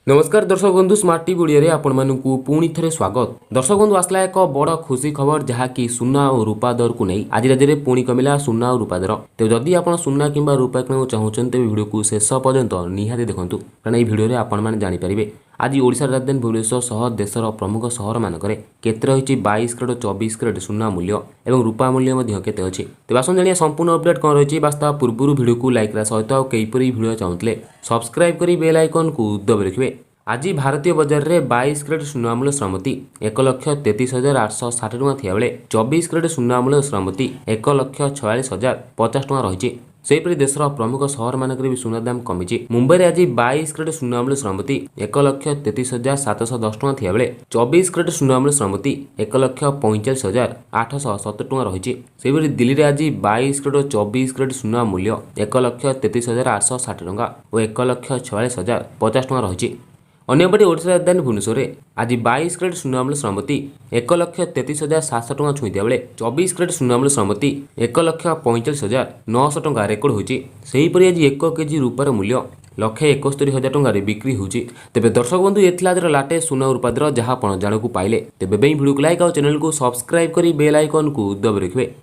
नमस्कार दर्शक बंधु स्मार्ट टीवी ओडिया आपको पुणी थे स्वागत। दर्शक बंधु आसला एक बड़ खुशी खबर जहाँकि सुना और रूपा दर को नहीं आज राज्य में पुणी कमिला सुना और रूपा दर। तो जदि आप सुना कि रूपा किणु चाहते तेज भिडियो को शेष पर्यंत निहाती देखूँ कारण यह भिडियो आपने जानीपारे आज ओडिशा राजधानी भुवनेश्वर सह देशर प्रमुख सहर मानक केते रही 22 कैरेट 24 कैरेट सुना मूल्य और रूपा मूल्य केते अच्छी। तेज आस जानिए संपूर्ण अपडेट कौन रही बास्ता पूर्व भिडियो को लाइक सहित कईपरी भिडियो चाहूले सब्सक्राइब कर बेल आइकन को दबाई रखिए। आज भारतीय बजार में 22 कैरेट सुना मूल्य श्रमती 1,33,860 टଙ୍କା थिया बेले 24 कैरेट सुना मूल्य श्रमती 1,46,050 टଙ୍କା रही। सेपरी देशर प्रमुख सहर मानक भी सुना दाम कमी। मुंबई में आज 22 कैरेट सुना मूल्य श्रमती 1,33,710 टଙ୍କା थिया बेले 24 कैरेट सुना मूल्य श्रमती 1,45,870 टଙ୍କା रही। सेपरी दिल्ली में आज 22 कैरेट 24 कैरेट सुना मूल्य 1,33,860 टଙ୍କା और 1,46,050 टଙ୍କା रही। अन्यपटे ओडिशा राजधानी भुवनेश्वर आज 22 कैरेट सुना मूल्य श्रमती 1,33,700 टଙ୍କା छुईया बेले 24 कैरेट सुना मूल्य श्रमती 1,45,900 टଙ୍କା रेकर्ड होती। सेहीपरि आज 1 केजी रूपार मूल्य 1,71,000 टଙ୍କା बिक्री होती। तेज दर्शक बंधु ये लाटेस्ट सुना रूपा दर जहाँ आप जानकु पाइले तेज भिडियो को लाइक और चैनल को सब्सक्राइब कर बेल आइकन को दबाई रखिए।